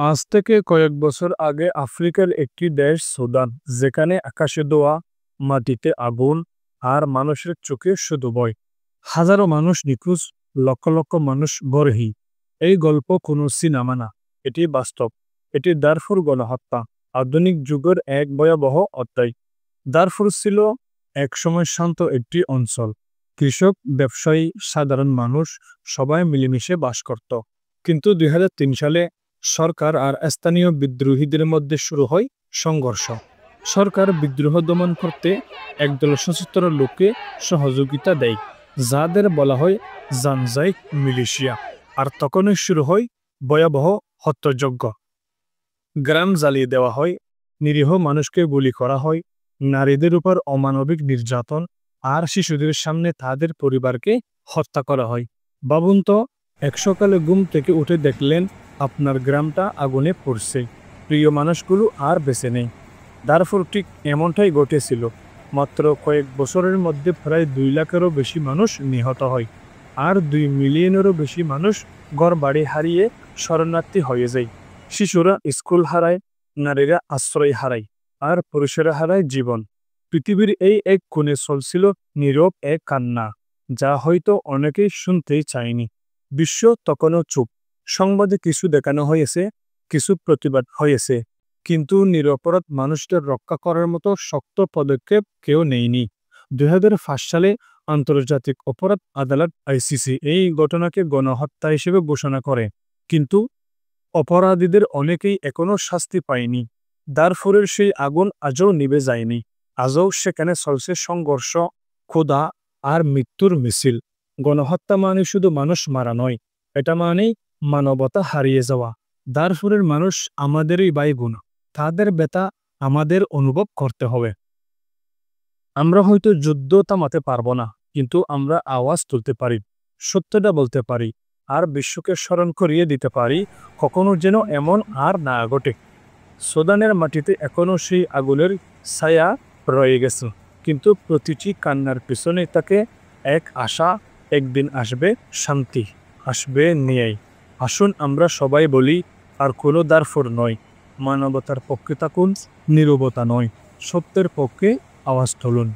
আজ থেকে কয়েক বছর আগে আফ্রিকার একটি দেশ সুদান, যেখানে আকাশে ধোঁয়া, মাটিতে আগুন আর মানুষের চোখে শুধু ভয়। হাজারো মানুষ নিখোঁজ, লক্ষ লক্ষ মানুষ বরহী। এই গল্প কোনো সিনেমা না, এটি বাস্তব। এটি দারফুর গণহত্যা, আধুনিক যুগের এক ভয়াবহ অধ্যায়। দারফুর ছিল একসময় শান্ত একটি অঞ্চল। কৃষক, ব্যবসায়ী, সাধারণ মানুষ সবাই মিলেমিশে বাস করত। কিন্তু ২০০৩ সালে সরকার আর স্থানীয় বিদ্রোহীদের মধ্যে শুরু হয় সংঘর্ষ। সরকার বিদ্রোহ দমন করতে একদল সশস্ত্র লোককে সহযোগিতা দেয়, যাদের বলা হয় জানজাই মিলিশিয়া। আর তখনই শুরু হয় ভয়াবহ হত্যাযজ্ঞ। গ্রাম জ্বালিয়ে দেওয়া হয়, নিরীহ মানুষকে গুলি করা হয়, নারীদের উপর অমানবিক নির্যাতন আর শিশুদের সামনে তাদের পরিবারকে হত্যা করা হয়। ভাবুন তো, এক সকালে ঘুম থেকে উঠে দেখলেন আপনার গ্রামটা আগুনে পড়ছে, প্রিয় মানুষগুলো আর বেঁচে নেই। দারফুর ঠিক এমনটাই ঘটেছিল। মাত্র কয়েক বছরের মধ্যে প্রায় ২ লাখেরও বেশি মানুষ নিহত হয়, আর ২ মিলিয়নেরও বেশি মানুষ ঘরবাড়ি হারিয়ে শরণার্থী হয়ে যায়। শিশুরা স্কুল হারায়, নারীরা আশ্রয় হারায়, আর পুরুষেরা হারায় জীবন। পৃথিবীর এই এক কোণে চলছিল নীরব এক কান্না, যা হয়তো অনেকেই শুনতেই চায়নি। বিশ্ব তখনও চুপ। সংবাদে কিছু দেখানো হয়েছে, কিছু প্রতিবাদ হয়েছে, কিন্তু নিরপরাধ মানুষদের রক্ষা করার মতো শক্ত পদক্ষেপ কেউ নেয়নি। ২০০৫ সালে আন্তর্জাতিক অপরাধ আদালত আইসিসি এই ঘটনাকে গণহত্যা হিসেবে ঘোষণা করে, কিন্তু অপরাধীদের অনেকেই এখনও শাস্তি পায়নি। দারফুরের সেই আগুন আজও নিভে যায়নি। আজও সেখানে চলছে সংঘর্ষ, ক্ষুধা আর মৃত্যুর মিছিল। গণহত্যা মানে শুধু মানুষ মারা নয়, এটা মানেই মানবতা হারিয়ে যাওয়া। দারফুরের মানুষ আমাদেরই ভাই বোন, তাদের ব্যথা আমাদের অনুভব করতে হবে। আমরা হয়তো যুদ্ধ থামাতে পারবো না, কিন্তু আমরা আওয়াজ তুলতে পারি, সত্যটা বলতে পারি, আর বিশ্বকে স্মরণ করিয়ে দিতে পারি কখনো যেন এমন আর না ঘটে। সুদানের মাটিতে এখনও সেই আগুনের ছায়া রয়ে গেছে, কিন্তু প্রতিটি কান্নার পিছনে থাকে এক আশা, একদিন আসবে শান্তি, আসবে ন্যায়। আসুন আমরা সবাই বলি, আর কোনো দারফুর নয়। মানবতার পক্ষে থাকুন, নীরবতা নয়, সত্যের পক্ষে আওয়াজ তুলুন।